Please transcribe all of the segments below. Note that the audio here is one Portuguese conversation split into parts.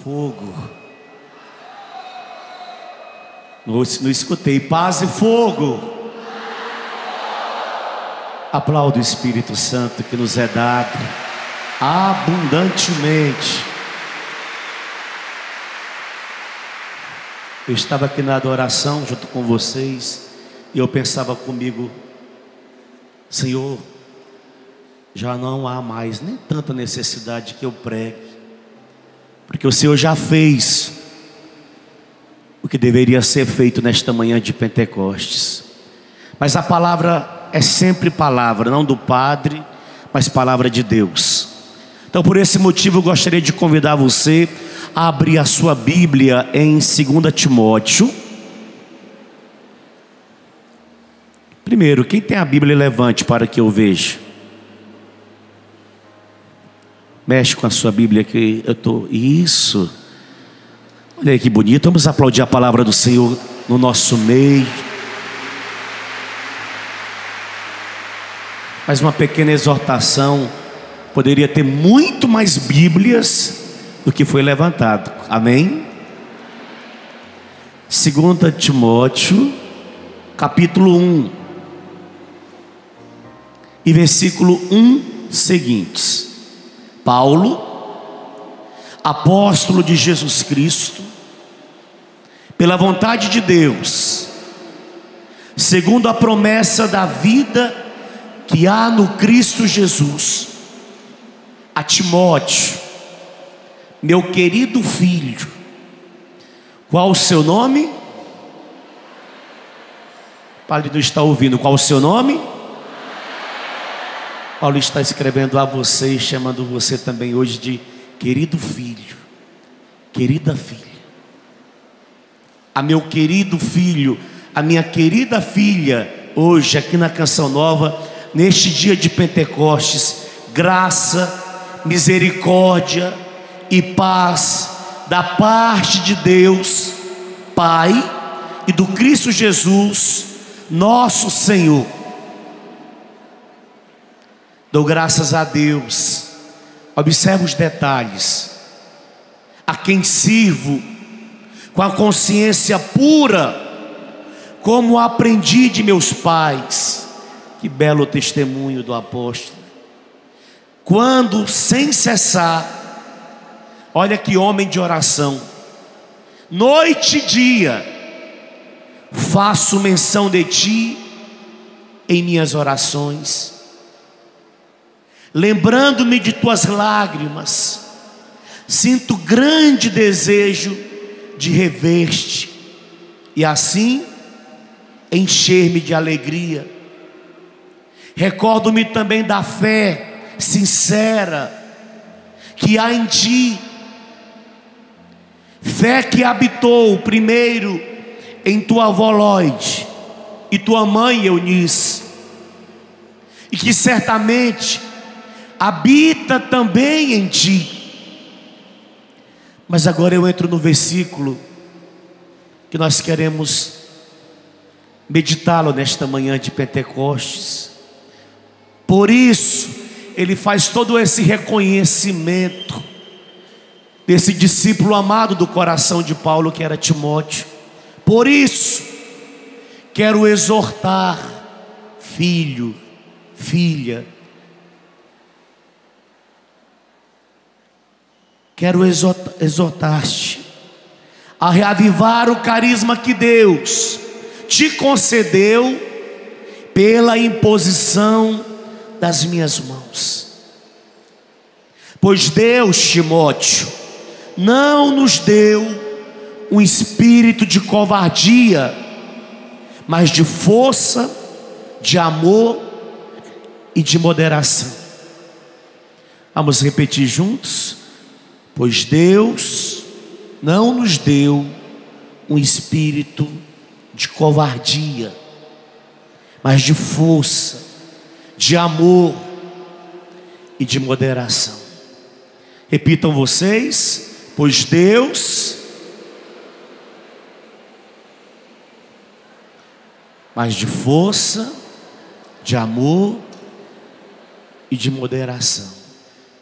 Fogo. Não escutei. Paz e fogo. Aplauda o Espírito Santo que nos é dado abundantemente. Eu estava aqui na adoração junto com vocês e eu pensava comigo: Senhor, já não há mais nem tanta necessidade que eu pregue, porque o Senhor já fez o que deveria ser feito nesta manhã de Pentecostes. Mas a palavra é sempre palavra, não do Padre, mas palavra de Deus. Então, por esse motivo, eu gostaria de convidar você a abrir a sua Bíblia em 2 Timóteo. Primeiro, quem tem a Bíblia, levante para que eu veja. Mexe com a sua Bíblia que eu estou... Isso. Olha aí que bonito. Vamos aplaudir a palavra do Senhor no nosso meio. Mais uma pequena exortação. Poderia ter muito mais Bíblias do que foi levantado. Amém? 2 Timóteo, capítulo 1 e versículo 1 seguintes. Paulo, apóstolo de Jesus Cristo, pela vontade de Deus, segundo a promessa da vida que há no Cristo Jesus, a Timóteo, meu querido filho. Qual o seu nome? Paulo não está ouvindo. Qual o seu nome? Paulo está escrevendo a você e chamando você também hoje de querido filho, querida filha. A meu querido filho, a minha querida filha, hoje aqui na Canção Nova, neste dia de Pentecostes, graça, misericórdia e paz da parte de Deus Pai e do Cristo Jesus nosso Senhor. Dou graças a Deus. Observe os detalhes. A quem sirvo com a consciência pura, como aprendi de meus pais. Que belo testemunho do apóstolo. Quando sem cessar, olha que homem de oração, noite e dia, faço menção de ti em minhas orações, lembrando-me de tuas lágrimas, sinto grande desejo de rever-te e assim encher-me de alegria. Recordo-me também da fé sincera que há em ti, fé que habitou primeiro em tua avó Lloyd e tua mãe Eunice, e que certamente habita também em ti. Mas agora eu entro no versículo que nós queremos meditá-lo nesta manhã de Pentecostes. Por isso ele faz todo esse reconhecimento desse discípulo amado do coração de Paulo, que era Timóteo. Por isso quero exortar, filho, filha, quero exortar-te a reavivar o carisma que Deus te concedeu pela imposição das minhas mãos. Pois Deus, Timóteo, não nos deu um espírito de covardia, mas de força, de amor e de moderação. Vamos repetir juntos? Pois Deus não nos deu um espírito de covardia, mas de força, de amor e de moderação. Repitam vocês: pois Deus, mas de força, de amor e de moderação.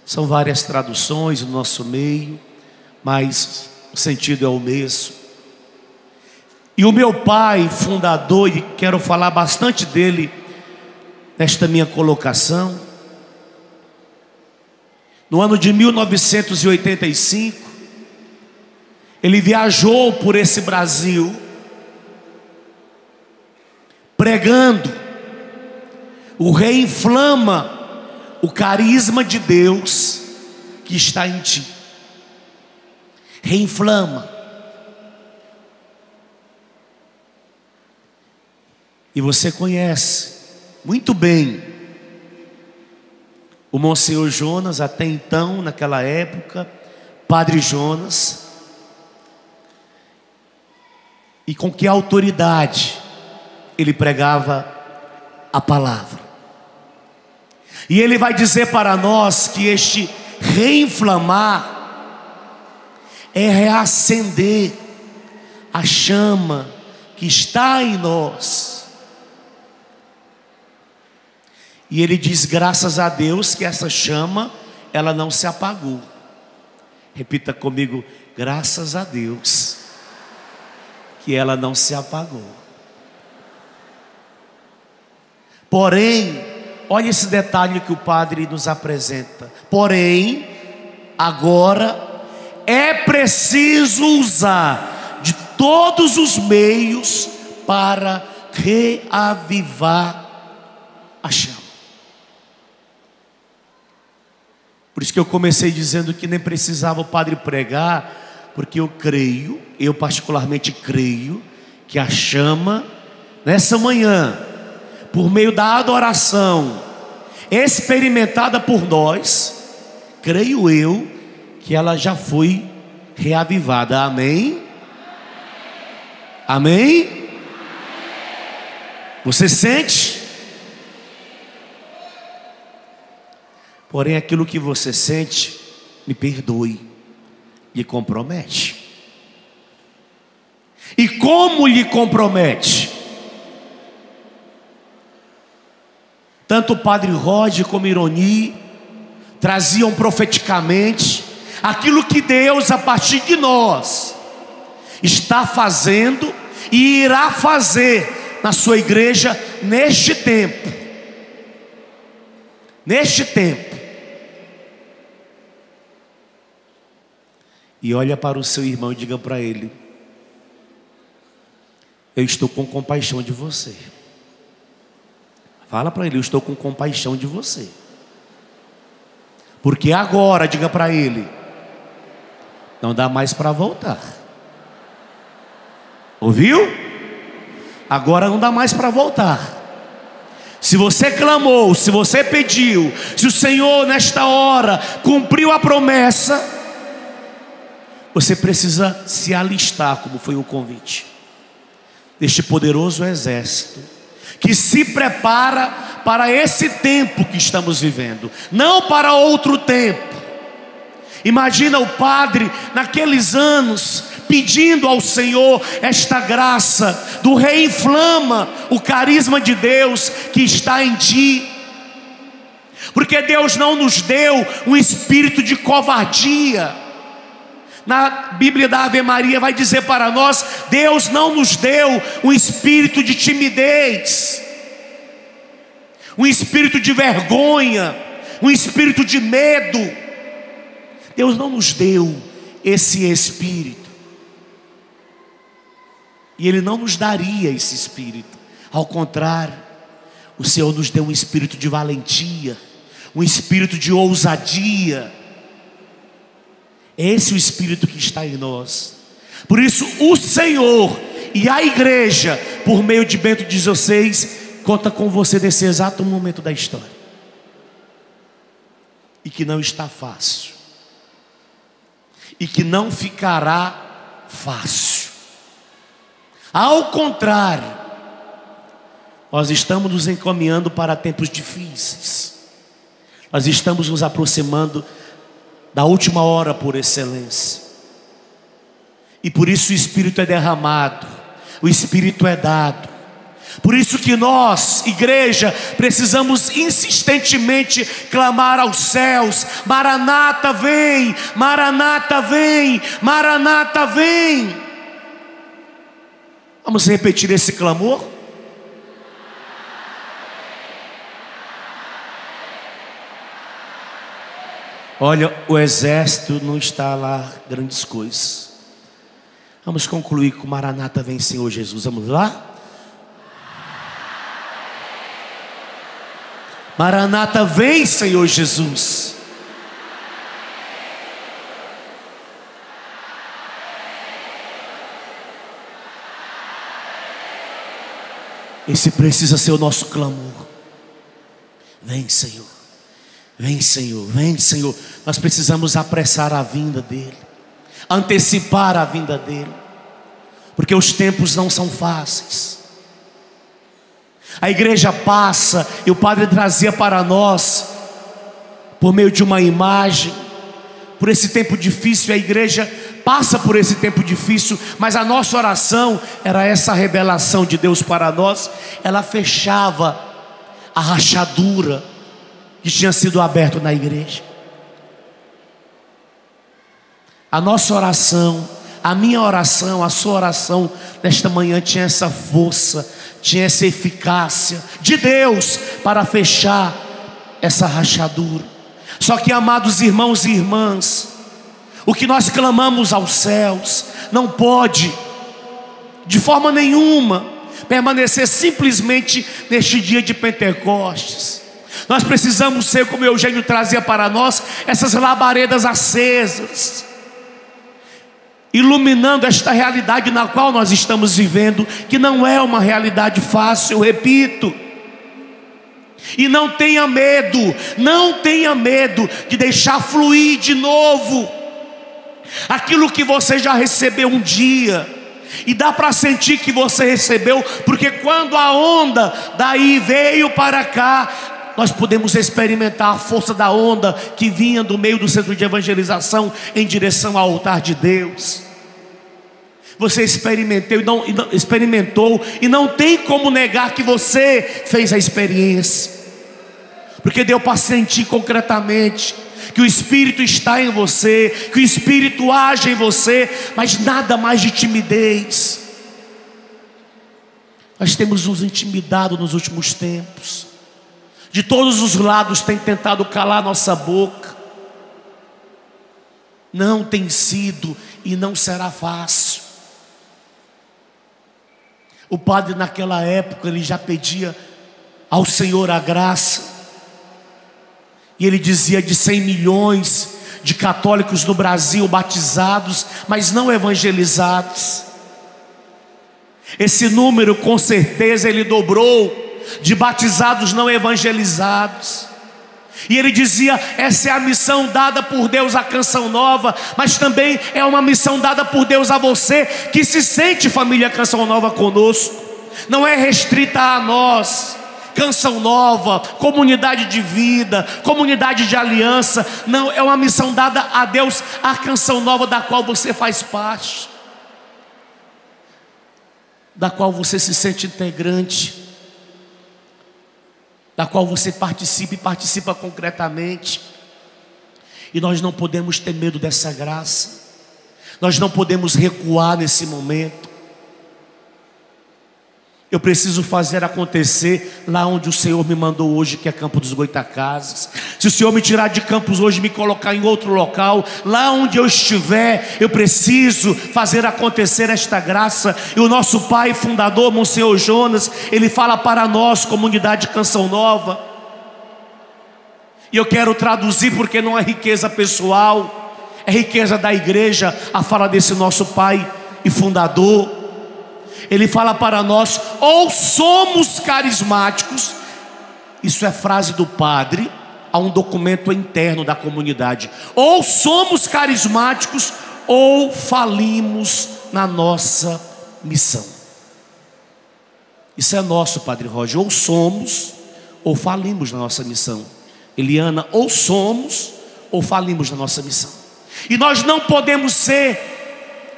São várias traduções no nosso meio, mas o sentido é o mesmo. E o meu pai, fundador, e quero falar bastante dele nesta minha colocação, no ano de 1985, ele viajou por esse Brasil, pregando: o reinflama o carisma de Deus que está em ti. Reinflama. E você conhece muito bem o Monsenhor Jonas, até então, naquela época, Padre Jonas, e com que autoridade ele pregava a palavra. E ele vai dizer para nós que este reinflamar é reacender a chama que está em nós. E ele diz: graças a Deus que essa chama, ela não se apagou. Repita comigo: graças a Deus que ela não se apagou. Porém, olha esse detalhe que o padre nos apresenta. Porém, agora é preciso usar de todos os meios para reavivar a chama. Por isso que eu comecei dizendo que nem precisava o padre pregar, porque eu particularmente creio, que a chama, nessa manhã, por meio da adoração experimentada por nós, creio eu, que ela já foi reavivada. Amém? Amém? Você sente? Porém, aquilo que você sente, me perdoe, lhe compromete. E como lhe compromete? Tanto o padre Rod como Ironi traziam profeticamente aquilo que Deus, a partir de nós, está fazendo e irá fazer na sua igreja neste tempo. Neste tempo. E olha para o seu irmão e diga para ele: eu estou com compaixão de você. Fala para ele: eu estou com compaixão de você. Porque agora, diga para ele, não dá mais para voltar. Ouviu? Agora não dá mais para voltar. Se você clamou, se você pediu, se o Senhor nesta hora cumpriu a promessa, você precisa se alistar, como foi o convite deste poderoso exército que se prepara para esse tempo que estamos vivendo, não para outro tempo. Imagina o padre naqueles anos pedindo ao Senhor esta graça do reinflama o carisma de Deus que está em ti. Porque Deus não nos deu um espírito de covardia. Na Bíblia da Ave Maria vai dizer para nós: Deus não nos deu um espírito de timidez, um espírito de vergonha, um espírito de medo. Deus não nos deu esse espírito, e Ele não nos daria esse espírito. Ao contrário, o Senhor nos deu um espírito de valentia, um espírito de ousadia. Esse é o espírito que está em nós. Por isso o Senhor e a igreja, por meio de Bento XVI, conta com você nesse exato momento da história. E que não está fácil, e que não ficará fácil. Ao contrário, nós estamos nos encaminhando para tempos difíceis. Nós estamos nos aproximando da última hora por excelência. E por isso o Espírito é derramado, o Espírito é dado. Por isso que nós, igreja, precisamos insistentemente clamar aos céus: Maranata vem, Maranata vem, Maranata vem. Vamos repetir esse clamor? Olha, o exército não está lá grandes coisas. Vamos concluir com Maranata vem, Senhor Jesus. Vamos lá? Maranata vem, Senhor Jesus. Esse precisa ser o nosso clamor. Vem, Senhor. Vem, Senhor. Vem, Senhor. Nós precisamos apressar a vinda dEle, antecipar a vinda dEle, porque os tempos não são fáceis. A igreja passa, e o Padre trazia para nós, por meio de uma imagem, por esse tempo difícil. A igreja passa por esse tempo difícil, mas a nossa oração era essa revelação de Deus para nós. Ela fechava a rachadura que tinha sido aberta na igreja. A nossa oração, a minha oração, a sua oração nesta manhã tinha essa força, tinha essa eficácia de Deus para fechar essa rachadura. Só que, amados irmãos e irmãs, o que nós clamamos aos céus não pode de forma nenhuma permanecer simplesmente neste dia de Pentecostes. Nós precisamos ser, como Eugênio trazia para nós, essas labaredas acesas, iluminando esta realidade na qual nós estamos vivendo, que não é uma realidade fácil, eu repito. E não tenha medo, não tenha medo de deixar fluir de novo aquilo que você já recebeu um dia. E dá para sentir que você recebeu, porque quando a onda daí veio para cá, nós podemos experimentar a força da onda que vinha do meio do centro de evangelização em direção ao altar de Deus. Você experimentou e não tem como negar que você fez a experiência, porque deu para sentir concretamente que o Espírito está em você, que o Espírito age em você, mas nada mais de timidez. Nós temos nos intimidado nos últimos tempos, de todos os lados tem tentado calar nossa boca. Não tem sido e não será fácil. O padre naquela época, ele já pedia ao Senhor a graça, e ele dizia de 100 milhões de católicos no Brasil batizados, mas não evangelizados. Esse número com certeza ele dobrou, de batizados não evangelizados. E ele dizia: essa é a missão dada por Deus à Canção Nova, mas também é uma missão dada por Deus a você que se sente família Canção Nova conosco. Não é restrita a nós, Canção Nova, comunidade de vida, comunidade de aliança. Não, é uma missão dada a Deus, a Canção Nova, da qual você faz parte, da qual você se sente integrante, da qual você participa e participa concretamente. E nós não podemos ter medo dessa graça, nós não podemos recuar nesse momento. Eu preciso fazer acontecer lá onde o Senhor me mandou hoje, que é Campo dos Goitacazes. Se o Senhor me tirar de Campos hoje e me colocar em outro local, lá onde eu estiver, eu preciso fazer acontecer esta graça. E o nosso pai fundador, Monsenhor Jonas, ele fala para nós, comunidade Canção Nova, e eu quero traduzir porque não é riqueza pessoal, é riqueza da igreja, a fala desse nosso pai e fundador. Ele fala para nós: ou somos carismáticos, isso é frase do padre a um documento interno da comunidade, ou somos carismáticos ou falimos na nossa missão. Isso é nosso, Padre Roger: ou somos ou falimos na nossa missão. Eliana: ou somos ou falimos na nossa missão. E nós não podemos ser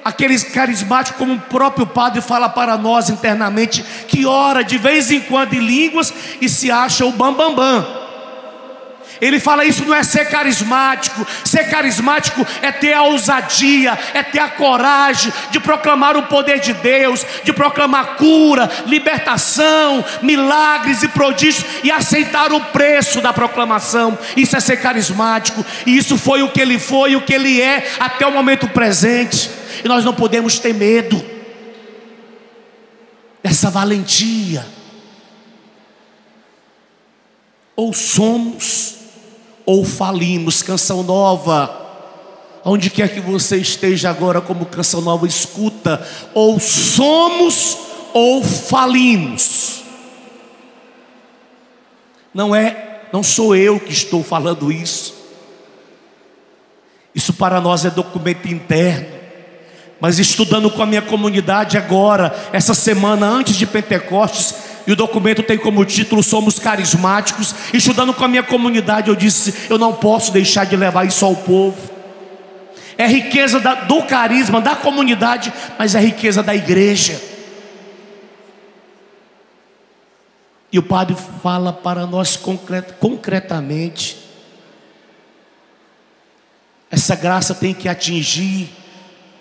aqueles carismáticos, como o próprio padre fala para nós internamente, que ora de vez em quando em línguas e se acha o bambambam. Bam, bam. Ele fala: isso não é ser carismático. Ser carismático é ter a ousadia, é ter a coragem de proclamar o poder de Deus, de proclamar cura, libertação, milagres e prodígios, e aceitar o preço da proclamação. Isso é ser carismático. E isso foi o que ele foi e o que ele é até o momento presente. E nós não podemos ter medo dessa valentia. Ou somos ou falimos. Canção Nova, onde quer que você esteja agora, como Canção Nova, escuta: ou somos ou falimos. Não sou eu que estou falando isso. Isso para nós é documento interno. Mas estudando com a minha comunidade agora, essa semana antes de Pentecostes, e o documento tem como título Somos Carismáticos. Estudando com a minha comunidade, eu disse: eu não posso deixar de levar isso ao povo. É riqueza do carisma, da comunidade, mas é riqueza da igreja. E o padre fala para nós concretamente: essa graça tem que atingir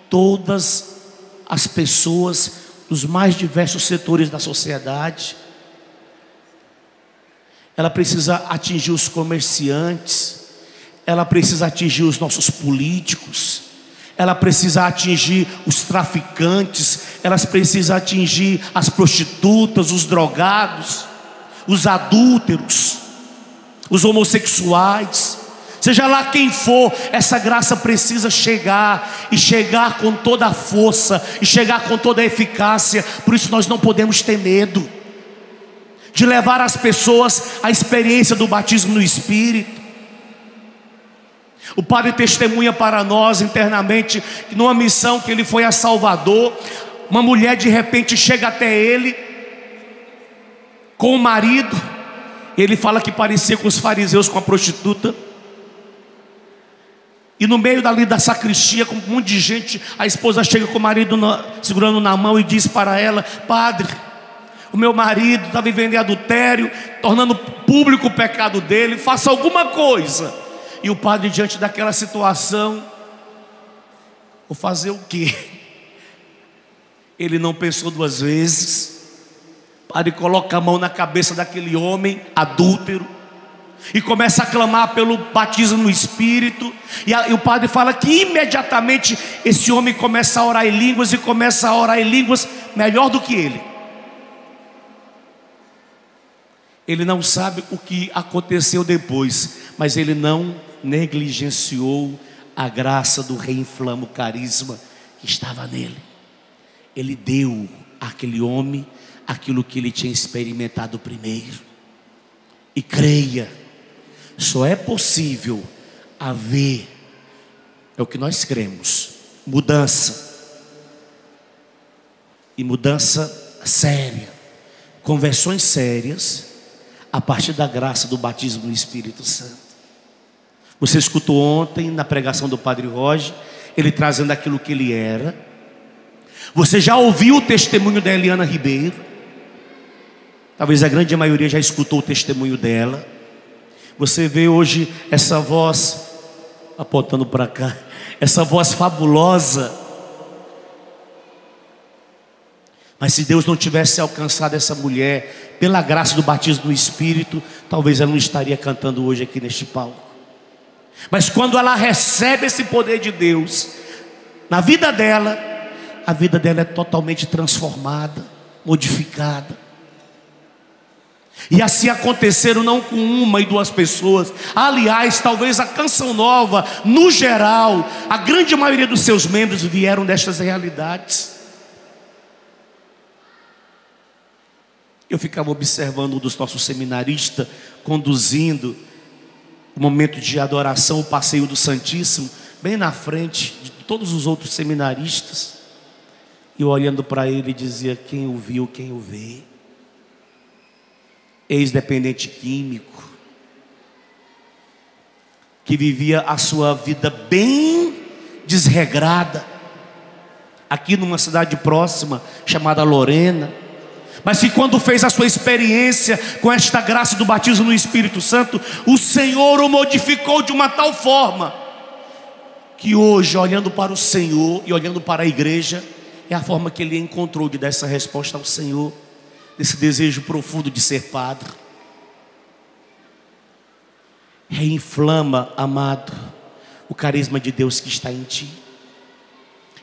todas as pessoas dos mais diversos setores da sociedade. Ela precisa atingir os comerciantes, ela precisa atingir os nossos políticos, ela precisa atingir os traficantes, ela precisa atingir as prostitutas, os drogados, os adúlteros, os homossexuais. Seja lá quem for, essa graça precisa chegar, e chegar com toda a força, e chegar com toda a eficácia. Por isso nós não podemos ter medo de levar as pessoas à experiência do batismo no Espírito. O padre testemunha para nós internamente que numa missão que ele foi a Salvador, uma mulher de repente chega até ele com o marido. Ele fala que parecia com os fariseus, com a prostituta. E no meio dali da sacristia, com um monte de gente, a esposa chega com o marido segurando na mão e diz para ela: padre, o meu marido está vivendo em adultério, tornando público o pecado dele, faça alguma coisa. E o padre, diante daquela situação: vou fazer o quê? Ele não pensou duas vezes. O padre coloca a mão na cabeça daquele homem adúltero e começa a clamar pelo batismo no Espírito. E o padre fala que imediatamente esse homem começa a orar em línguas, e começa a orar em línguas melhor do que ele. Ele não sabe o que aconteceu depois, mas ele não negligenciou a graça do reinflamo carisma que estava nele. Ele deu àquele homem aquilo que ele tinha experimentado primeiro. E creia, só é possível haver, é o que nós cremos, mudança. E mudança séria, conversões sérias, a partir da graça do batismo no Espírito Santo. Você escutou ontem na pregação do Padre Roger, ele trazendo aquilo que ele era. Você já ouviu o testemunho da Eliana Ribeiro. Talvez a grande maioria já escutou o testemunho dela. Você vê hoje essa voz apontando para cá, essa voz fabulosa. Mas se Deus não tivesse alcançado essa mulher pela graça do batismo no Espírito, talvez ela não estaria cantando hoje aqui neste palco. Mas quando ela recebe esse poder de Deus na vida dela, a vida dela é totalmente transformada, modificada. E assim aconteceram não com uma e duas pessoas. Aliás, talvez a Canção Nova, no geral, a grande maioria dos seus membros vieram destas realidades. Eu ficava observando um dos nossos seminaristas conduzindo o momento de adoração, o passeio do Santíssimo, bem na frente de todos os outros seminaristas. E eu olhando para ele dizia: quem o viu, quem o vê. Ex-dependente químico, que vivia a sua vida bem desregrada, aqui numa cidade próxima, chamada Lorena, mas que quando fez a sua experiência com esta graça do batismo no Espírito Santo, o Senhor o modificou de uma tal forma, que hoje, olhando para o Senhor e olhando para a igreja, é a forma que ele encontrou de dar essa resposta ao Senhor, desse desejo profundo de ser padre. Reinflama, amado, o carisma de Deus que está em ti.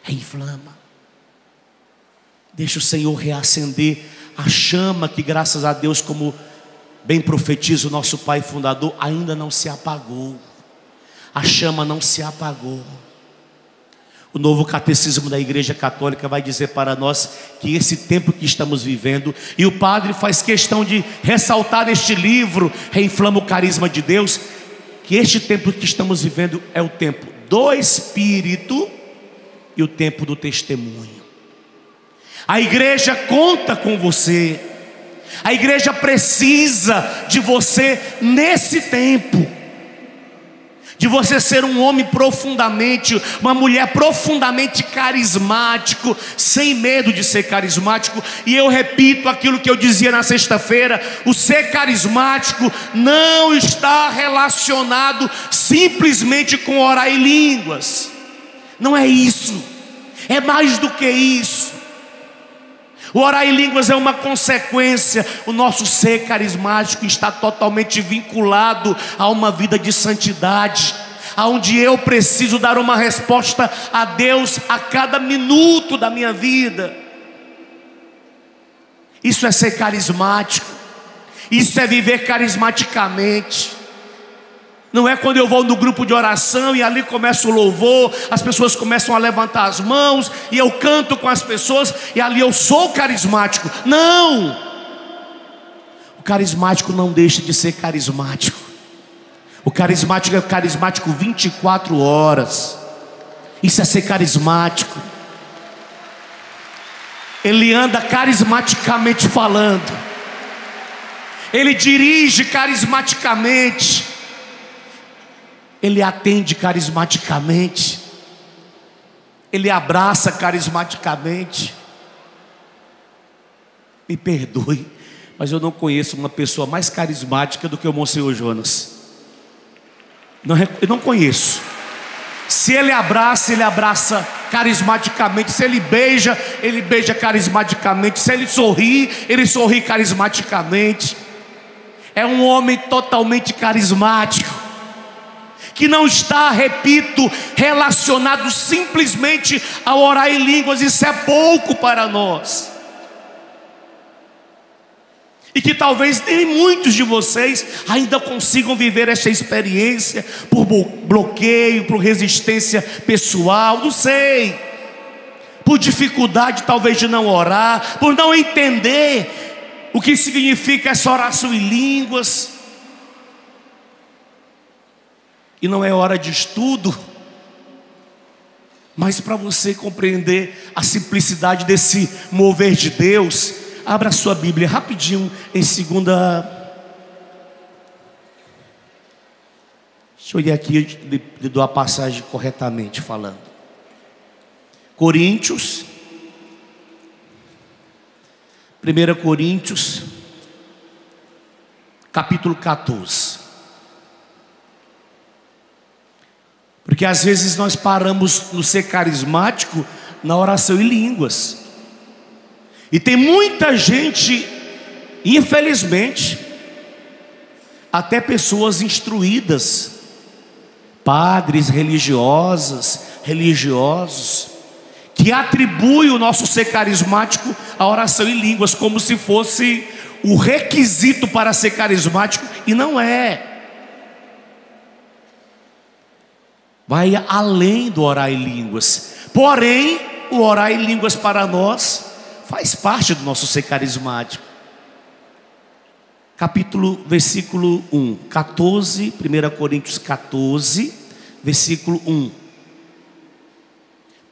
Reinflama. Deixa o Senhor reacender a chama que, graças a Deus, como bem profetiza o nosso Pai Fundador, ainda não se apagou. A chama não se apagou. O novo catecismo da Igreja Católica vai dizer para nós que esse tempo que estamos vivendo, e o padre faz questão de ressaltar neste livro, Reinflama o Carisma de Deus, que este tempo que estamos vivendo é o tempo do Espírito e o tempo do testemunho. A igreja conta com você, a igreja precisa de você nesse tempo, de você ser um homem profundamente, uma mulher profundamente carismático, sem medo de ser carismático. E eu repito aquilo que eu dizia na sexta-feira: o ser carismático não está relacionado simplesmente com orar em línguas. Não é isso, é mais do que isso. O orar em línguas é uma consequência. O nosso ser carismático está totalmente vinculado a uma vida de santidade, aonde eu preciso dar uma resposta a Deus a cada minuto da minha vida. Isso é ser carismático. Isso é viver carismaticamente. Não é quando eu vou no grupo de oração e ali começa o louvor, as pessoas começam a levantar as mãos e eu canto com as pessoas e ali eu sou carismático. Não! O carismático não deixa de ser carismático. O carismático é carismático 24 horas. Isso é ser carismático. Ele anda carismaticamente falando. Ele dirige carismaticamente. Ele atende carismaticamente. Ele abraça carismaticamente. Me perdoe, mas eu não conheço uma pessoa mais carismática do que o Monsenhor Jonas. Eu não conheço. Se ele abraça carismaticamente. Se ele beija carismaticamente. Se ele sorri carismaticamente. É um homem totalmente carismático, que não está, repito, relacionado simplesmente a orar em línguas. Isso é pouco para nós. E que talvez nem muitos de vocês ainda consigam viver essa experiência por bloqueio, por resistência pessoal, não sei, por dificuldade talvez de não orar, por não entender o que significa essa oração em línguas. E não é hora de estudo, mas para você compreender a simplicidade desse mover de Deus, abra sua Bíblia rapidinho em segunda. Deixa eu olhar aqui, lhe dou a passagem corretamente falando. Coríntios, 1 Coríntios, capítulo 14. Porque às vezes nós paramos no ser carismático na oração em línguas. E tem muita gente, infelizmente, até pessoas instruídas, padres religiosos, que atribuem o nosso ser carismático à oração em línguas, como se fosse o requisito para ser carismático, e não é. Vai além do orar em línguas. Porém, o orar em línguas para nós faz parte do nosso ser carismático. Versículo 1, 14, 1 Coríntios 14, versículo 1.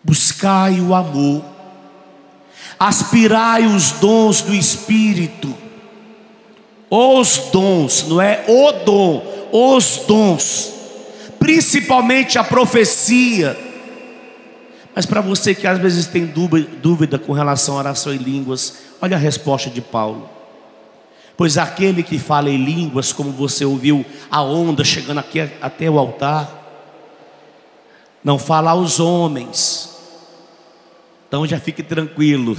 Buscai o amor, aspirai os dons do Espírito. Os dons, não é o dom, os dons, principalmente a profecia. Mas para você que às vezes tem dúvida com relação à oração em línguas, olha a resposta de Paulo. Pois aquele que fala em línguas, como você ouviu a onda chegando aqui até o altar, não fala aos homens. Então já fique tranquilo,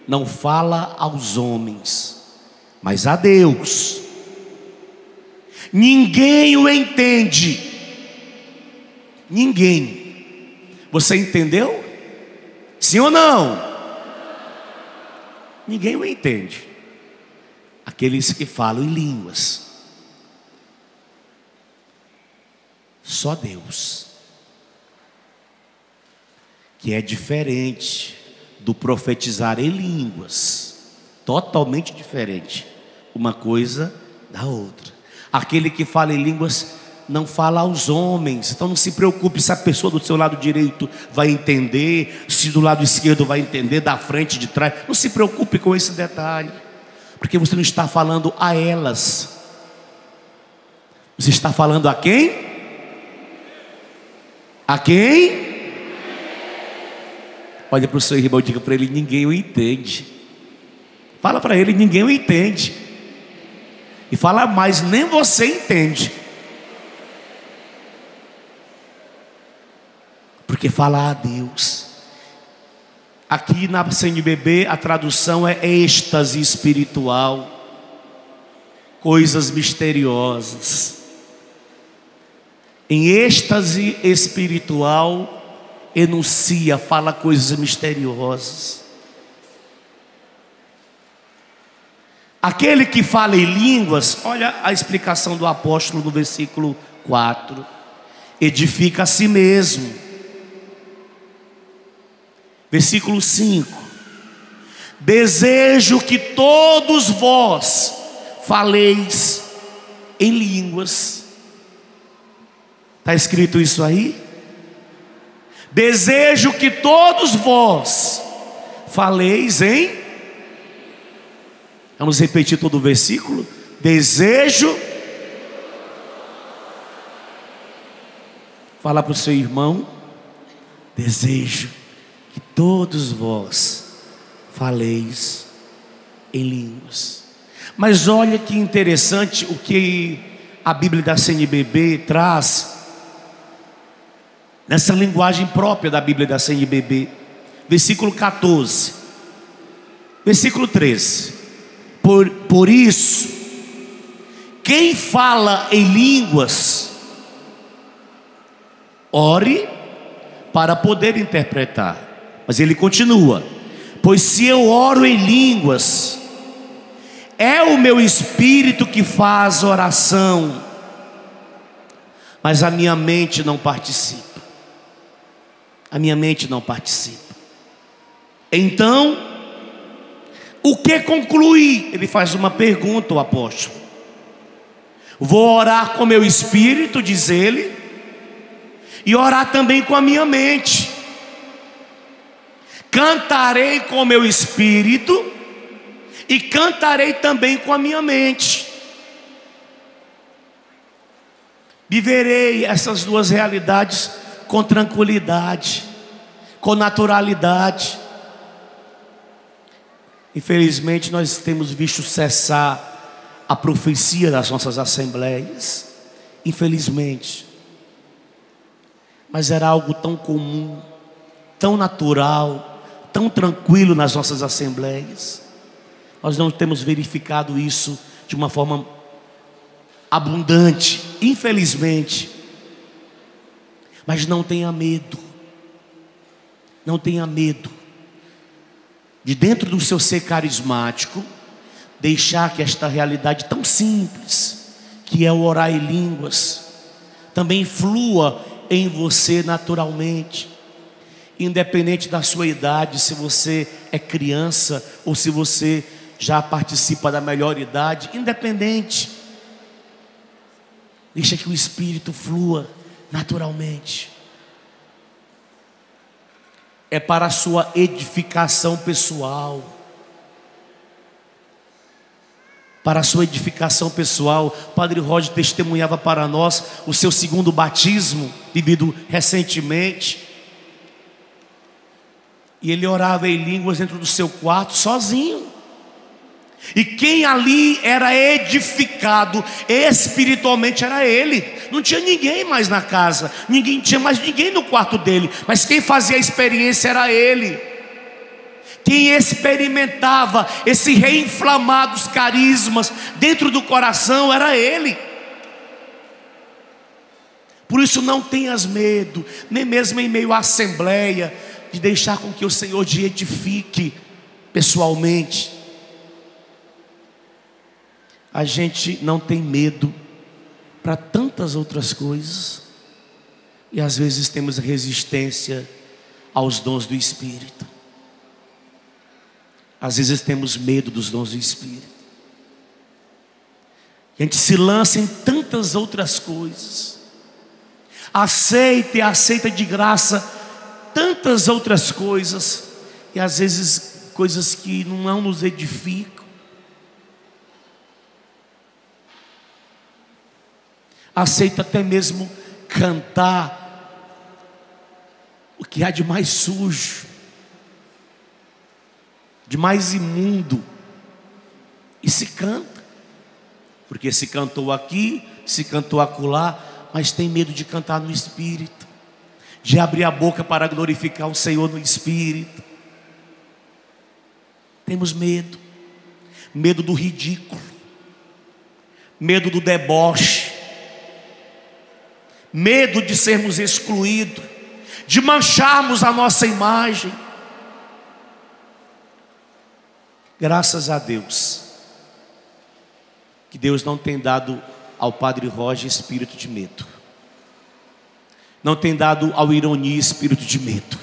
não fala aos homens, mas a Deus. Ninguém o entende. Ninguém. Você entendeu? Sim ou não? Ninguém o entende. Aqueles que falam em línguas. Só Deus. Que é diferente do profetizar em línguas. Totalmente diferente. Uma coisa da outra. Aquele que fala em línguas não fala aos homens. Então não se preocupe se a pessoa do seu lado direito vai entender, se do lado esquerdo vai entender, da frente, de trás. Não se preocupe com esse detalhe, porque você não está falando a elas. Você está falando a quem? A quem? Olha para o seu irmão e diga para ele: ninguém o entende. Fala para ele: ninguém o entende. E fala mais: nem você entende. Porque fala a Deus. Aqui na CNBB a tradução é êxtase espiritual, coisas misteriosas. Em êxtase espiritual enuncia, fala coisas misteriosas. Aquele que fala em línguas, olha a explicação do apóstolo no versículo 4: edifica a si mesmo. Versículo 5: desejo que todos vós faleis em línguas. Está escrito isso aí? Desejo que todos vós faleis em... Vamos repetir todo o versículo. Desejo... Fala para o seu irmão: desejo que todos vós faleis em línguas. Mas olha que interessante o que a Bíblia da CNBB traz nessa linguagem própria da Bíblia da CNBB. Versículo 14, versículo 13: por isso, quem fala em línguas, ore para poder interpretar. Mas ele continua: pois se eu oro em línguas, é o meu espírito que faz oração, mas a minha mente não participa. A minha mente não participa. Então, o que concluir? Ele faz uma pergunta, o apóstolo. Vou orar com meu espírito, diz ele, e orar também com a minha mente. Cantarei com meu espírito e cantarei também com a minha mente. Viverei essas duas realidades com tranquilidade, com naturalidade. Infelizmente nós temos visto cessar a profecia das nossas assembleias. Infelizmente. Mas era algo tão comum, tão natural, tão tranquilo nas nossas assembleias. Nós não temos verificado isso de uma forma abundante, infelizmente. Mas não tenha medo. Não tenha medo de, dentro do seu ser carismático, deixar que esta realidade tão simples, que é o orar em línguas, também flua em você naturalmente. Independente da sua idade, se você é criança ou se você já participa da melhor idade, independente, deixa que o Espírito flua naturalmente. É para a sua edificação pessoal. Para a sua edificação pessoal. Padre Roger testemunhava para nós o seu segundo batismo, vivido recentemente. E ele orava em línguas dentro do seu quarto, sozinho. E quem ali era edificado espiritualmente era ele. Não tinha ninguém mais na casa, ninguém tinha mais ninguém no quarto dele, mas quem fazia a experiência era ele. Quem experimentava esse reinflamados carismas dentro do coração era ele. Por isso não tenhas medo, nem mesmo em meio à assembleia, de deixar com que o Senhor te edifique pessoalmente. A gente não tem medo para tantas outras coisas, e às vezes temos resistência aos dons do Espírito. Às vezes temos medo dos dons do Espírito. A gente se lança em tantas outras coisas, aceita e aceita de graça tantas outras coisas, e às vezes coisas que não nos edificam. Aceita até mesmo cantar o que há de mais sujo, de mais imundo, e se canta, porque se cantou aqui, se cantou acolá, mas tem medo de cantar no Espírito, de abrir a boca para glorificar o Senhor no Espírito. Temos medo, medo do ridículo, medo do deboche, medo de sermos excluídos, de mancharmos a nossa imagem. Graças a Deus, que Deus não tem dado ao Padre Roger espírito de medo, não tem dado ao Ironi espírito de medo,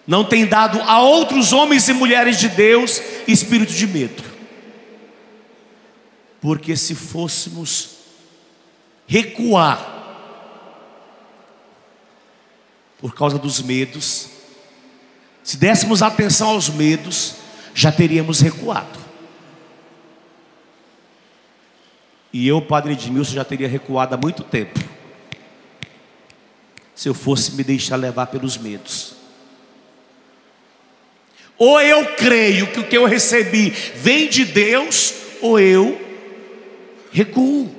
não tem dado a outros homens e mulheres de Deus espírito de medo. Porque se fôssemos recuar por causa dos medos, se dessemos atenção aos medos, já teríamos recuado. E eu, Padre Edmilson, já teria recuado há muito tempo, se eu fosse me deixar levar pelos medos. Ou eu creio que o que eu recebi vem de Deus, ou eu recuo.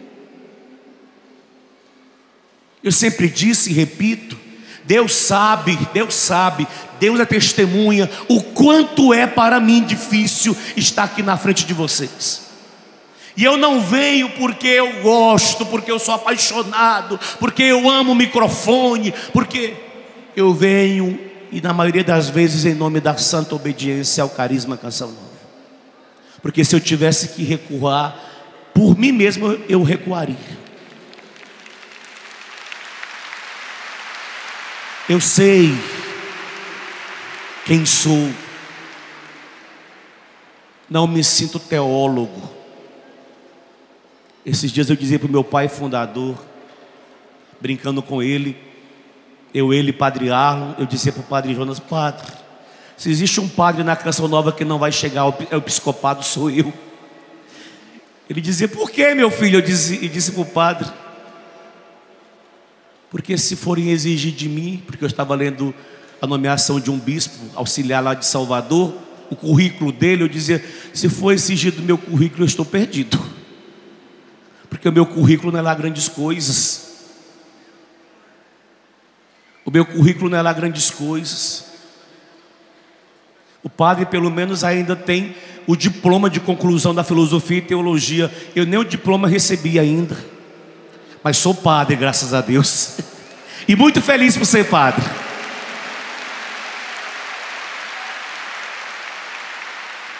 Eu sempre disse e repito, Deus sabe, Deus é testemunha o quanto é para mim difícil estar aqui na frente de vocês. E eu não venho porque eu gosto, porque eu sou apaixonado, porque eu amo o microfone, porque eu venho, e na maioria das vezes, em nome da santa obediência ao carisma Canção Nova. Porque se eu tivesse que recuar, por mim mesmo eu recuaria. Eu sei quem sou, não me sinto teólogo. Esses dias eu dizia para o meu pai fundador, brincando com ele, ele e Padre Arlon, eu dizia para o Padre Jonas: Padre, se existe um padre na Canção Nova que não vai chegar ao episcopado, sou eu. Ele dizia: por que, meu filho? Eu disse para o padre: porque se forem exigir de mim, porque eu estava lendo a nomeação de um bispo auxiliar lá de Salvador, o currículo dele, eu dizia: se for exigido do meu currículo, eu estou perdido, porque o meu currículo não é lá grandes coisas. O meu currículo não é lá grandes coisas. O padre pelo menos ainda tem o diploma de conclusão da filosofia e teologia. Eu nem o diploma recebi ainda, mas sou padre, graças a Deus. E muito feliz por ser padre.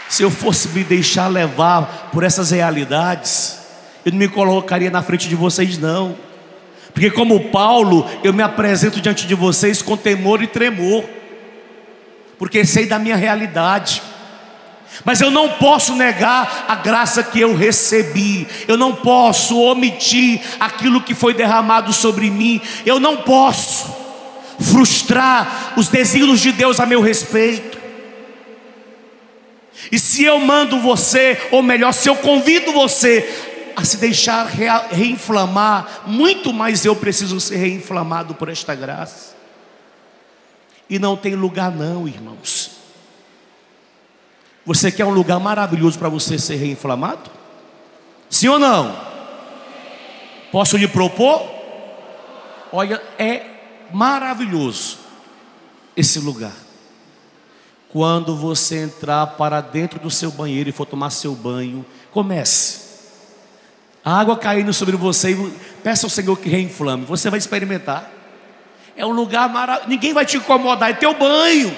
Se eu fosse me deixar levar por essas realidades, eu não me colocaria na frente de vocês não. Porque como Paulo, eu me apresento diante de vocês com temor e tremor, porque sei da minha realidade. Mas eu não posso negar a graça que eu recebi. Eu não posso omitir aquilo que foi derramado sobre mim. Eu não posso frustrar os desígnios de Deus a meu respeito. E se eu mando você, ou melhor, se eu convido você a se deixar reinflamar, muito mais eu preciso ser reinflamado por esta graça. E não tem lugar não, irmãos. Você quer um lugar maravilhoso para você ser reinflamado? Sim ou não? Posso lhe propor? Olha, é maravilhoso esse lugar. Quando você entrar para dentro do seu banheiro e for tomar seu banho, comece. A água caindo sobre você e peça ao Senhor que reinflame. Você vai experimentar. É um lugar maravilhoso. Ninguém vai te incomodar, é teu banho.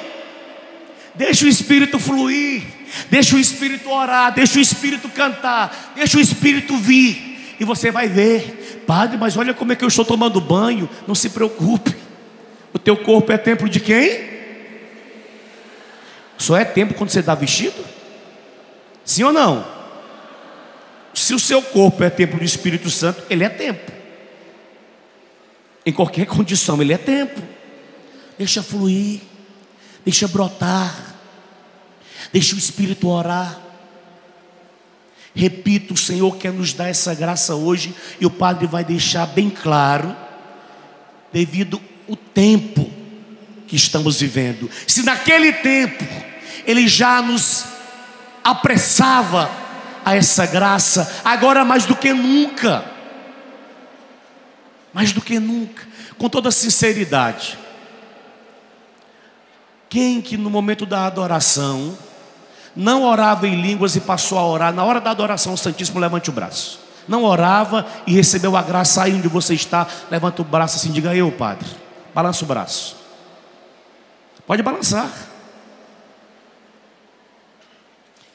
Deixa o Espírito fluir. Deixa o Espírito orar. Deixa o Espírito cantar. Deixa o Espírito vir. E você vai ver: padre, mas olha como é que eu estou tomando banho. Não se preocupe. O teu corpo é templo de quem? Só é templo quando você está vestido? Sim ou não? Se o seu corpo é templo do Espírito Santo, ele é templo. Em qualquer condição, ele é templo. Deixa fluir. Deixa brotar. Deixa o Espírito orar. Repito, o Senhor quer nos dar essa graça hoje. E o Padre vai deixar bem claro, devido ao tempo que estamos vivendo. Se naquele tempo Ele já nos apressava a essa graça, agora mais do que nunca, mais do que nunca, com toda sinceridade, quem que no momento da adoração não orava em línguas e passou a orar na hora da adoração ao Santíssimo? Levante o braço. Não orava e recebeu a graça aí onde você está, levanta o braço assim, diga: eu, Padre. Balança o braço. Pode balançar.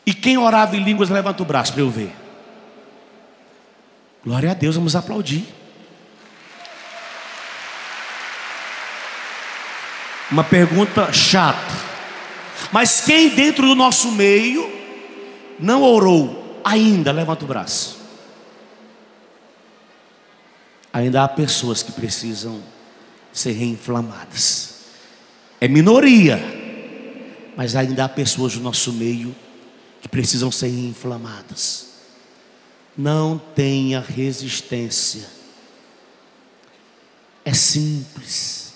E quem orava em línguas, levanta o braço para eu ver. Glória a Deus, vamos aplaudir. Uma pergunta chata. Mas quem dentro do nosso meio não orou ainda, levanta o braço. Ainda há pessoas que precisam ser reinflamadas. É minoria, mas ainda há pessoas do nosso meio que precisam ser reinflamadas. Não tenha resistência. É simples.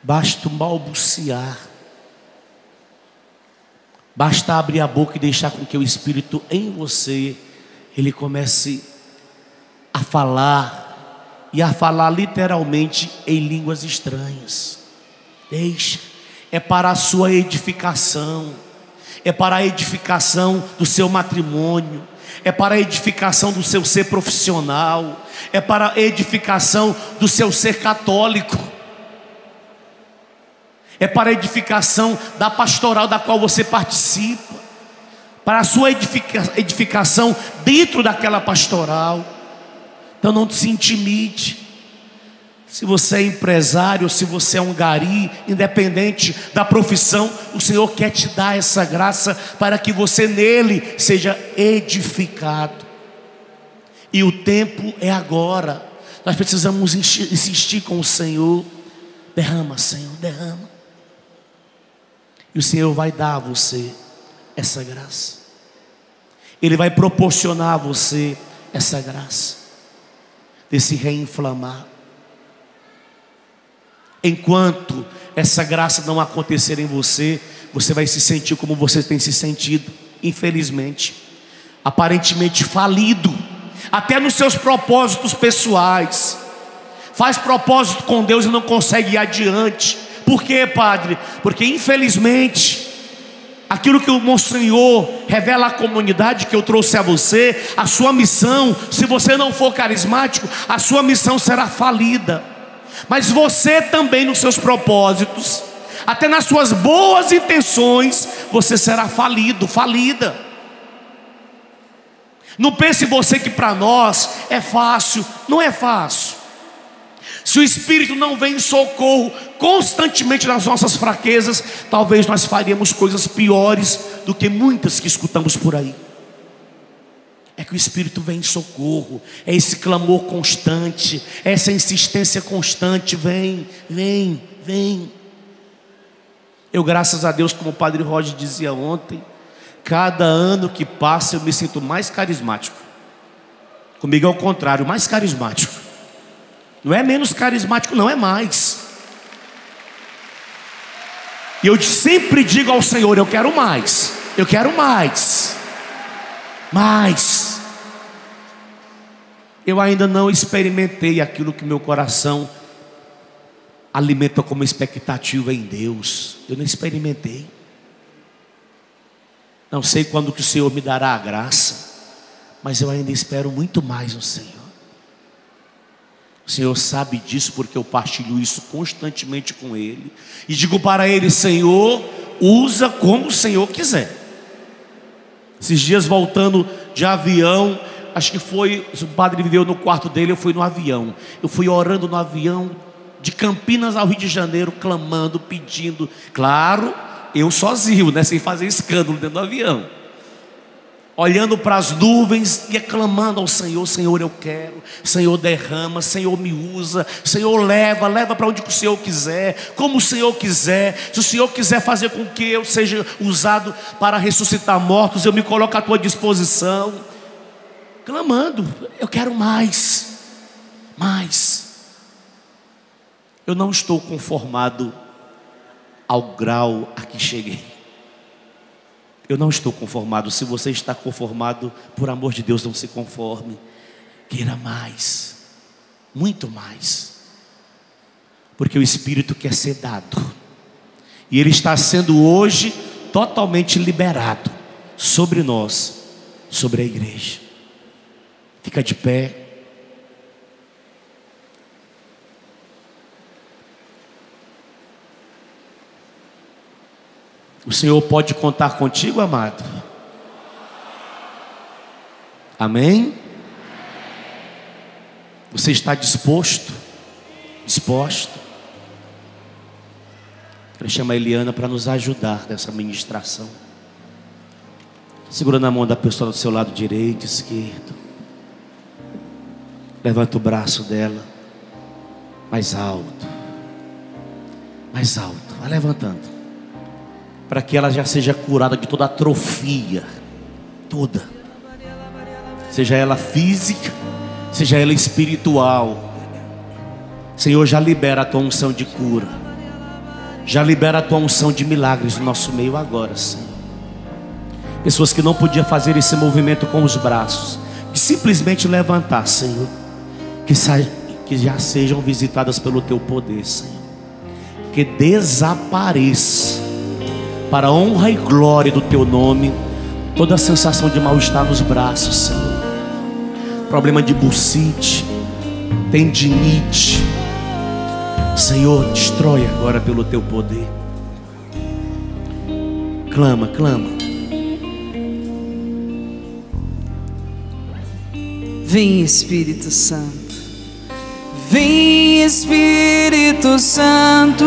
Basta balbuciar. Basta abrir a boca e deixar com que o Espírito em você, ele comece a falar, e a falar literalmente em línguas estranhas. Deixa. É para a sua edificação. É para a edificação do seu matrimônio. É para a edificação do seu ser profissional. É para a edificação do seu ser católico. É para a edificação da pastoral da qual você participa. Para a sua edificação dentro daquela pastoral. Então não se intimide. Se você é empresário, se você é um gari, independente da profissão, o Senhor quer te dar essa graça para que você nele seja edificado. E o tempo é agora. Nós precisamos insistir com o Senhor. Derrama, Senhor, derrama. E o Senhor vai dar a você essa graça. Ele vai proporcionar a você essa graça de se reinflamar. Enquanto essa graça não acontecer em você, você vai se sentir como você tem se sentido, infelizmente, aparentemente falido, até nos seus propósitos pessoais. Faz propósito com Deus e não consegue ir adiante. Por quê, Padre? Porque infelizmente aquilo que o Monsenhor revela à comunidade que eu trouxe a você, a sua missão, se você não for carismático, a sua missão será falida. Mas você também nos seus propósitos, até nas suas boas intenções, você será falido, falida. Não pense você que para nós é fácil. Não é fácil. Se o Espírito não vem em socorro constantemente nas nossas fraquezas, talvez nós faríamos coisas piores do que muitas que escutamos por aí. É que o Espírito vem em socorro. É esse clamor constante, essa insistência constante. Vem, vem, vem. Eu, graças a Deus, como o Padre Roger dizia ontem, cada ano que passa eu me sinto mais carismático. Comigo é o contrário, mais carismático. Não é menos carismático, não, é mais. E eu sempre digo ao Senhor: eu quero mais, eu quero mais, mais. Eu ainda não experimentei aquilo que meu coração alimenta como expectativa em Deus. Eu não experimentei. Não sei quando que o Senhor me dará a graça, mas eu ainda espero muito mais no Senhor. O Senhor sabe disso, porque eu partilho isso constantemente com Ele. E digo para Ele: Senhor, usa como o Senhor quiser. Esses dias voltando de avião, acho que foi, o padre viveu no quarto dele, eu fui no avião. Eu fui orando no avião, de Campinas ao Rio de Janeiro, clamando, pedindo. Claro, eu sozinho, né, sem fazer escândalo dentro do avião, olhando para as nuvens e clamando ao Senhor: Senhor, eu quero. Senhor, derrama. Senhor, me usa. Senhor, leva para onde o Senhor quiser, como o Senhor quiser. Se o Senhor quiser fazer com que eu seja usado para ressuscitar mortos, eu me coloco à tua disposição, clamando: eu quero mais, mais. Eu não estou conformado ao grau a que cheguei. Eu não estou conformado. Se você está conformado, por amor de Deus, não se conforme. Queira mais, muito mais, porque o Espírito quer ser dado, e Ele está sendo hoje totalmente liberado sobre nós, sobre a igreja. Fica de pé. O Senhor pode contar contigo, amado. Amém? Você está disposto? Disposto? Quero chamar a Eliana para nos ajudar nessa ministração. Segura na mão da pessoa do seu lado direito, esquerdo. Levanta o braço dela mais alto, mais alto. Vai levantando, para que ela já seja curada de toda atrofia, toda, seja ela física, seja ela espiritual. Senhor, já libera a tua unção de cura, já libera a tua unção de milagres no nosso meio agora, Senhor. Pessoas que não podiam fazer esse movimento com os braços, que simplesmente levantar, Senhor, que já sejam visitadas pelo teu poder, Senhor. Que desapareça, para a honra e glória do teu nome, toda a sensação de mal-estar nos braços, Senhor. Problema de bursite, tendinite, Senhor, destrói agora pelo teu poder. Clama, clama. Vem, Espírito Santo. Vem, Espírito Santo.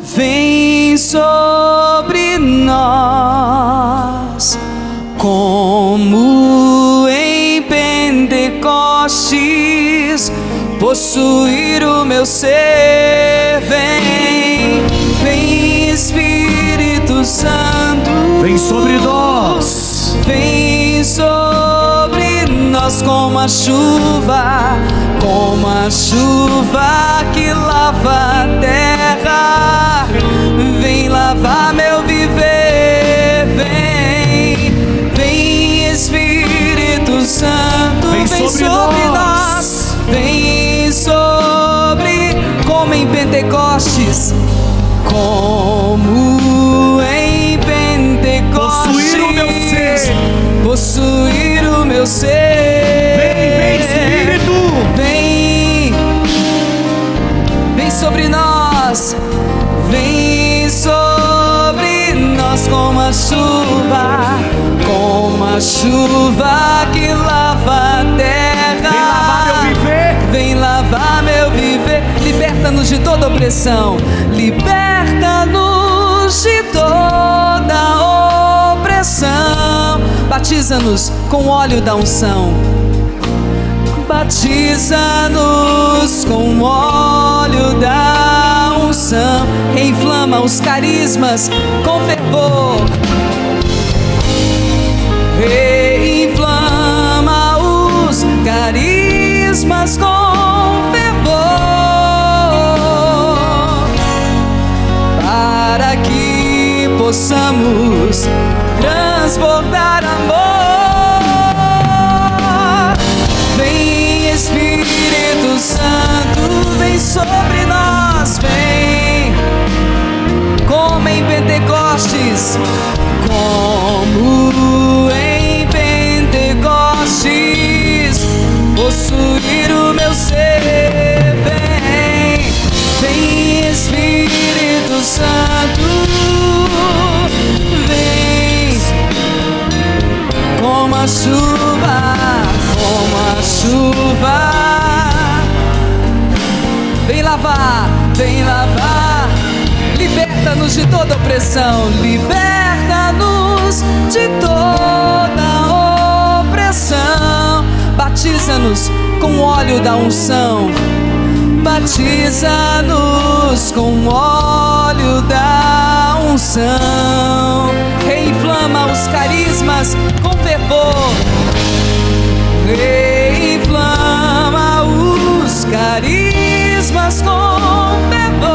Vem sobre nós, como em Pentecostes, possuir o meu ser. Vem, vem, Espírito Santo. Vem sobre nós. Vem sobre nós como a chuva que lava a terra. Vem lavar meu viver. Vem, vem, Espírito Santo. Vem sobre nós. Vem sobre, como em Pentecostes, como em Pentecostes, possuir o meu ser. Possuir o meu ser. Vem, vem, Espírito. Vem, vem sobre nós. Vem sobre nós como a chuva que lava a terra. Vem lavar meu viver. Liberta-nos de toda opressão. Liberta-nos de toda opressão. Batiza-nos com o óleo da unção. Batiza-nos com o óleo da unção. Inflama os carismas com fervor. Inflama os carismas com fervor. possamos transbordar amor. Vem Espírito Santo, vem sobre nós, vem como em Pentecostes, como em Pentecostes, possuir o meu ser. Vem, vem Espírito Santo, vem como a chuva, como a chuva. Vem lavar, vem lavar. Liberta-nos de toda opressão, liberta-nos de toda opressão. Batiza-nos com o óleo da unção, batiza-nos com o óleo da unção. Reinflama os carismas com fervor, reinflama os carismas com fervor,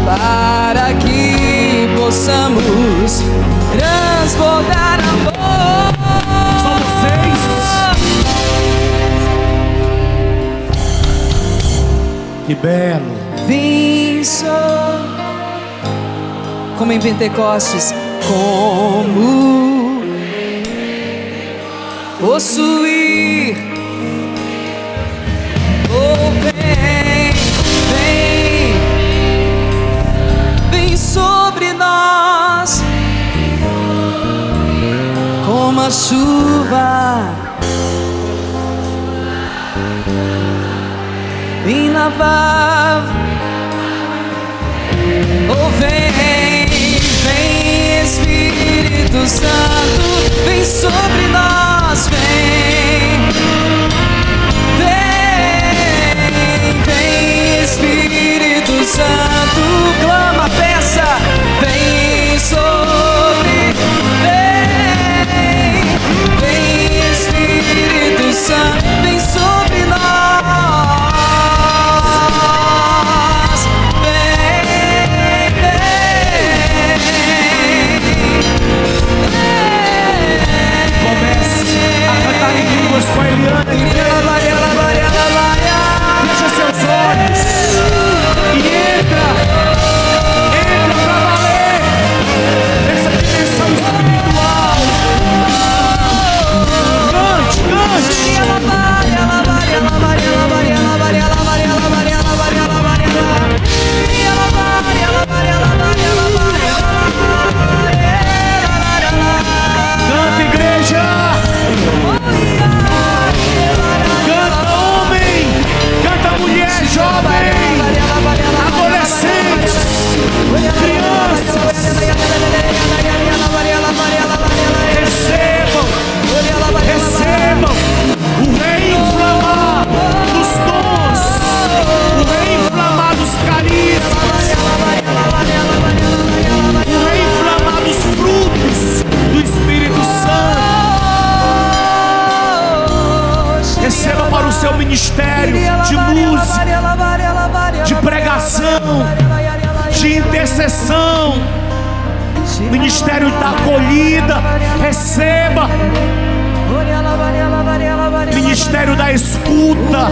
para que possamos transbordar amor. Só vocês. Que belo. Vim só como em Pentecostes, como possuir. Oh, vem, vem, vem sobre nós como a chuva. Vem lavar. Oh, vem, vem Espírito Santo, vem sobre nós, vem, vem, vem Espírito Santo, clama, peça, vem sobre, vem, vem Espírito Santo, vem sobre nós. Com a Eliana, fecha seus olhos e entra pra valer essa dimensão espiritual. Cante, cante. Canta, igreja. Mulher, jovem, adolescentes, crianças, recebam o reinflamar dos dons, o reinflamar dos carismas, o reinflamar dos frutos do Espírito Santo. Receba para o seu ministério de música, de pregação, de intercessão, ministério da acolhida. Receba ministério da escuta,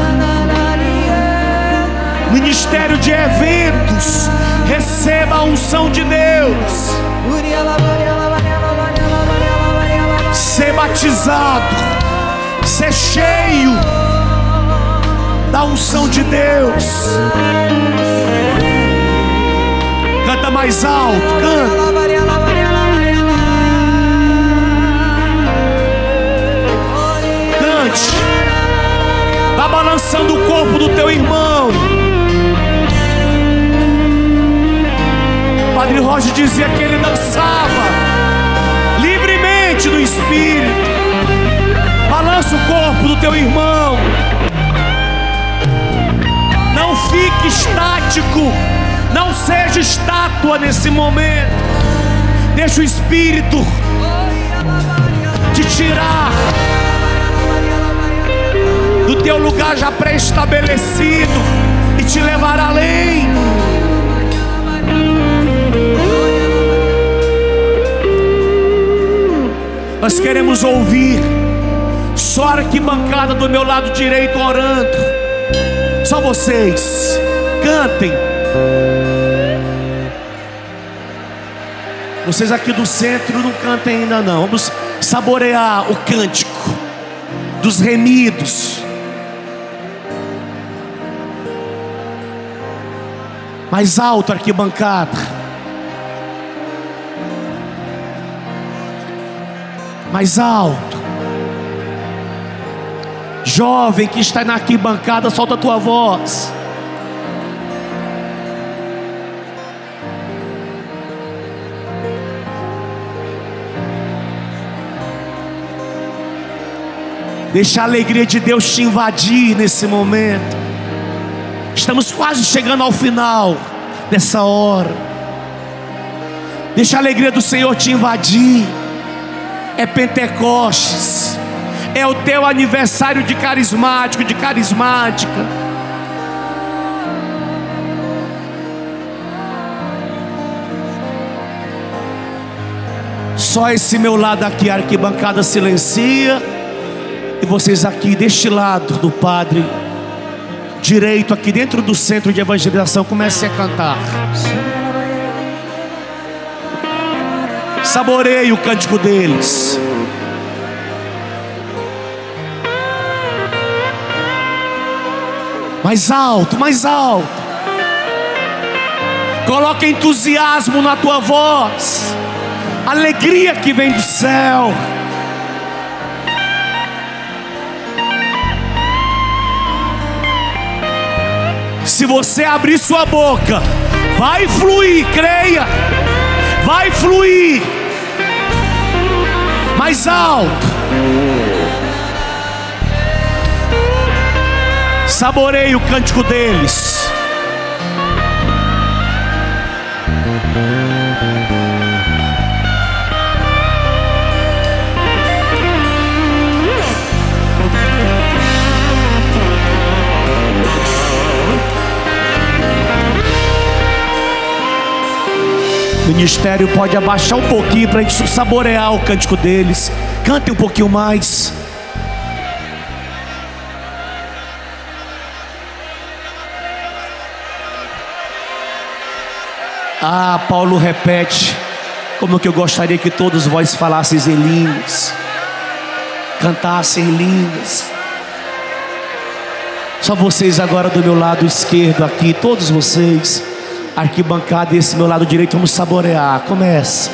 ministério de eventos. Receba a unção de Deus. Ser batizado, ser cheio da unção de Deus. Canta mais alto, canta. Cante. Vá balançando o corpo do teu irmão. Padre Roger dizia que ele dançava livremente no Espírito. Balança o corpo do teu irmão. Não fique estático. Não seja estátua nesse momento. Deixa o Espírito te tirar do teu lugar já pré-estabelecido e te levar além. Nós queremos ouvir. Só a arquibancada do meu lado direito orando. Só vocês. Cantem. Vocês aqui do centro não cantem ainda não. Vamos saborear o cântico dos remidos. Mais alto, arquibancada. Mais alto. Jovem que está na arquibancada, solta a tua voz. Deixa a alegria de Deus te invadir nesse momento. Estamos quase chegando ao final dessa hora. Deixa a alegria do Senhor te invadir. É Pentecostes. É o teu aniversário de carismático, de carismática. Só esse meu lado aqui, a arquibancada silencia. E vocês aqui deste lado do Padre direito, aqui dentro do centro de evangelização, comecem a cantar. Saboreie o cântico deles. Mais alto, mais alto. Coloca entusiasmo na tua voz. Alegria que vem do céu. Se você abrir sua boca, vai fluir, creia. Vai fluir. Mais alto. Saboreie o cântico deles. O ministério pode abaixar um pouquinho para a gente saborear o cântico deles. Cantem um pouquinho mais. Ah, Paulo repete. Como que eu gostaria que todos vós falasseis em línguas, cantassem em línguas. Só vocês agora do meu lado esquerdo aqui, todos vocês. Arquibancada, esse meu lado direito, vamos saborear. Começa.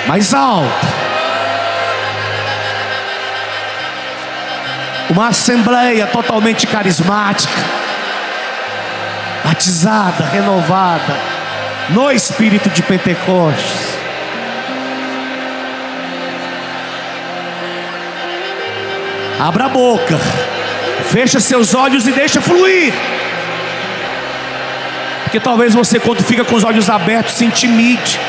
Mais alto. Uma assembleia totalmente carismática, batizada, renovada no espírito de Pentecostes. Abra a boca, fecha seus olhos e deixa fluir. Porque talvez você, quando fica com os olhos abertos, se intimide.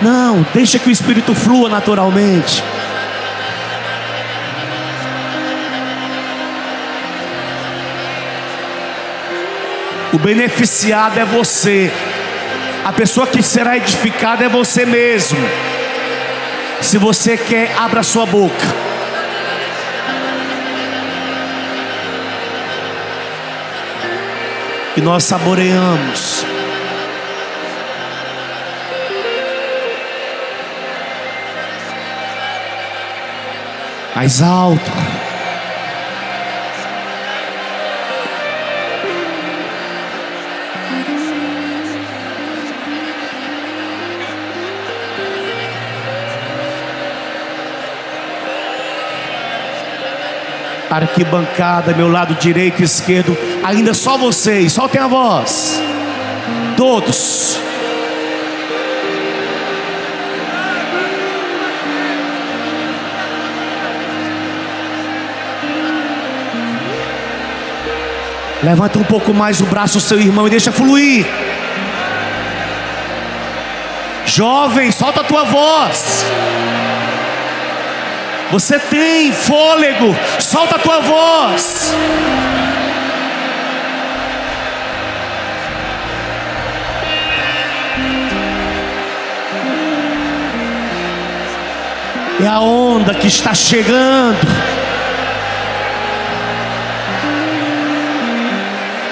Não, deixa que o Espírito flua naturalmente. O beneficiado é você. A pessoa que será edificada é você mesmo. Se você quer, abra sua boca. E nós saboreamos. Mais alto. Arquibancada, meu lado direito e esquerdo, ainda só vocês, soltem a voz. Todos. Levanta um pouco mais o braço do seu irmão e deixa fluir. Jovem, solta a tua voz. Você tem fôlego, solta a tua voz. É a onda que está chegando.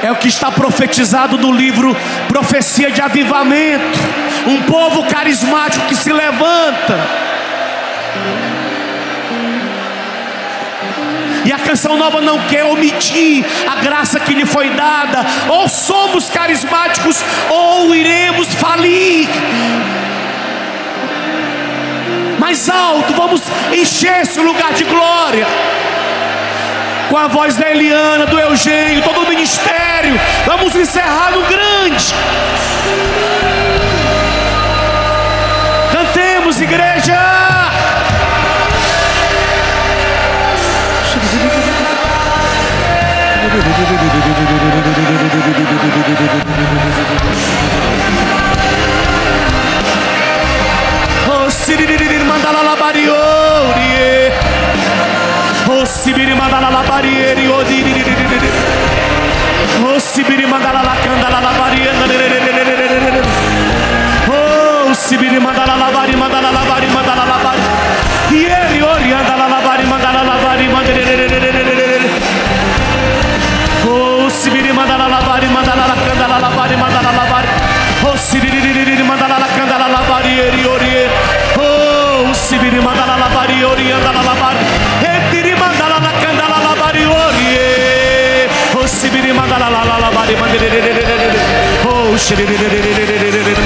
É o que está profetizado no livro Profecia de Avivamento. Um povo carismático que se levanta. E a Canção Nova não quer omitir a graça que lhe foi dada. Ou somos carismáticos ou iremos falir. Mais alto, vamos encher esse lugar de glória. Com a voz da Eliana, do Eugênio, todo o ministério. Vamos encerrar no grande. Cantemos, igreja. Oh, Siriri mandala la bariori. Oh, Sibiri mandala la barieri. Oh, Sibiri mandala la candala la barieri. Oh, Sibiri mandala la bari mandala la bari mandala la bari. Ieri ori andala la bari mandala la bari mandere. Oh, Sibiri mandala la bari mandala la candala la bari mandala la bari. Oh, Sibiri mandala la candala la bari eri ori. Oh, Sibiri mandala la bari ori andala la bari. Etiri mandala la candala la bari ori. Oh, Sibiri mandala la bari mandere. Oh, Sibiri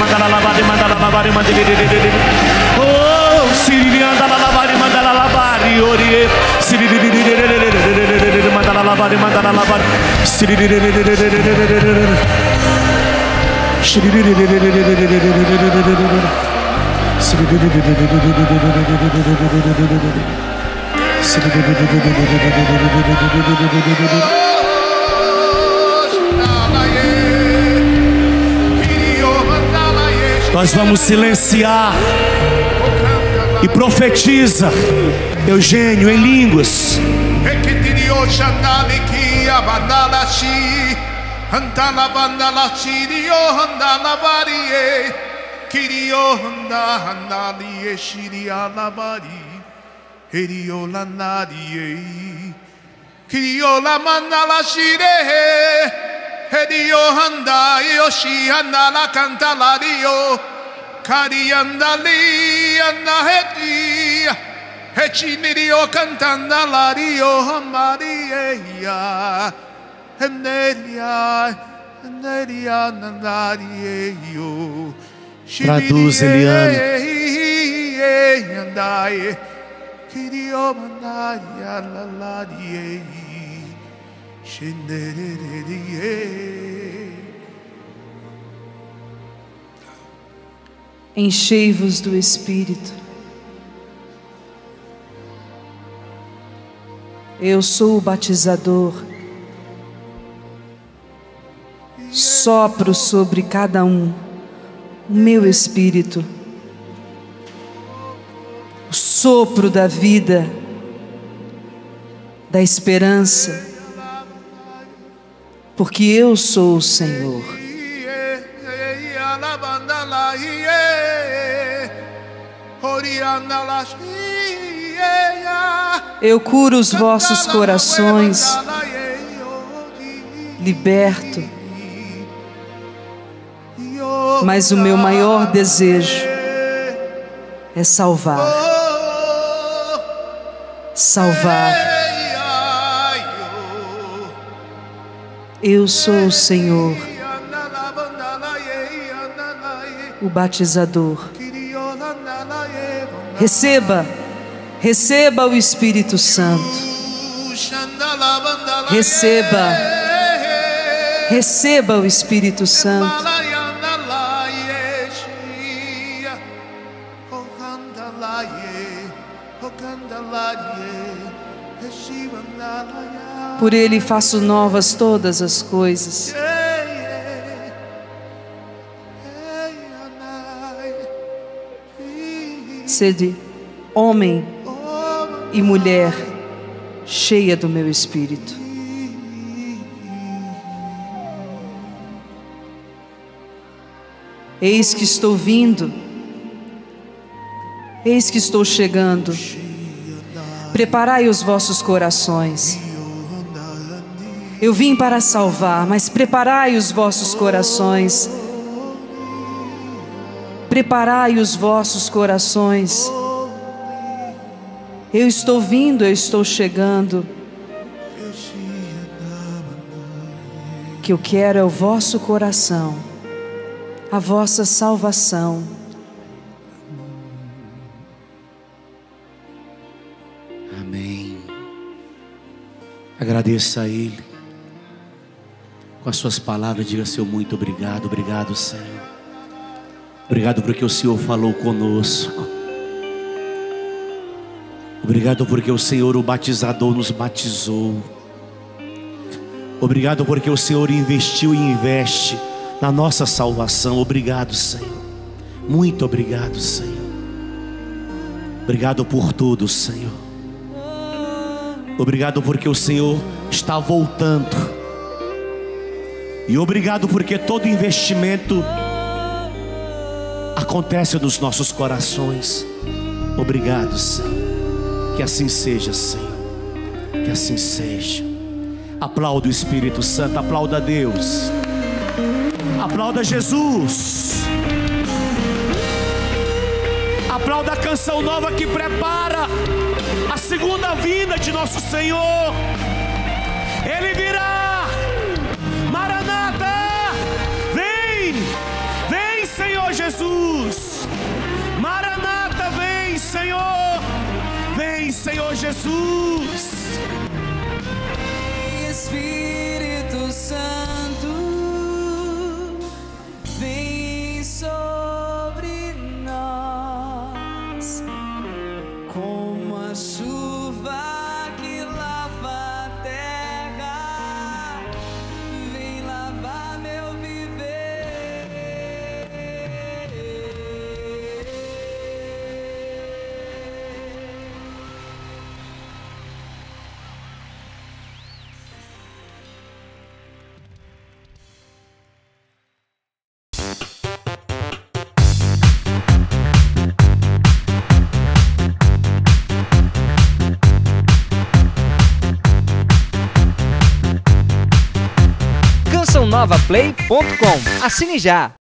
mandala la bari mandala la bari mandere. Oh, Sibiri mandala la bari mandala la bari ori. Sibiri mandala la bari mandala la bari. Nós vamos silenciar e profetiza, Eugênio, em línguas. Handa banda la chirio handa la varie kirio handa liye shiria la bari herio la nadie kirio la manda la shire herio handa yoshi handa la canta la dio karianda li anda heti hechinirio cantanda la dio hamaria. Traduz, Eliana. Enchei-vos do Espírito. Eu sou o batizador. Sopro sobre cada um o meu Espírito, o sopro da vida, da esperança, porque eu sou o Senhor. Eu curo os vossos corações, liberto. Mas o meu maior desejo é salvar. Salvar. Eu sou o Senhor, o batizador. Receba, receba o Espírito Santo. Receba, receba o Espírito Santo. Por Ele faço novas todas as coisas. Sede homem e mulher cheia do meu Espírito. Eis que estou vindo. Eis que estou chegando. Preparai os vossos corações. Eu vim para salvar, mas preparai os vossos corações. Preparai os vossos corações. Eu estou vindo, eu estou chegando. O que eu quero é o vosso coração, a vossa salvação. Amém. Agradeça a Ele. Com as suas palavras, diga: Senhor, muito obrigado. Obrigado, Senhor. Obrigado porque o Senhor falou conosco. Obrigado porque o Senhor, o batizador, nos batizou. Obrigado porque o Senhor investiu e investe na nossa salvação. Obrigado, Senhor. Muito obrigado, Senhor. Obrigado por tudo, Senhor. Obrigado porque o Senhor está voltando. E obrigado porque todo investimento acontece nos nossos corações. Obrigado, Senhor. Que assim seja, Senhor. Que assim seja. Aplauda o Espírito Santo, aplauda a Deus, aplauda Jesus, aplauda a canção nova que prepara a segunda vinda de nosso Senhor. Ele virá. Maranata, vem, vem, Senhor Jesus. Maranata, vem, Senhor, vem, Senhor Jesus. Espírito Santo, vem sobre nós, como a chuva que lava a terra, vem lavar meu viver. CançãoNovaPlay.com. Assine já!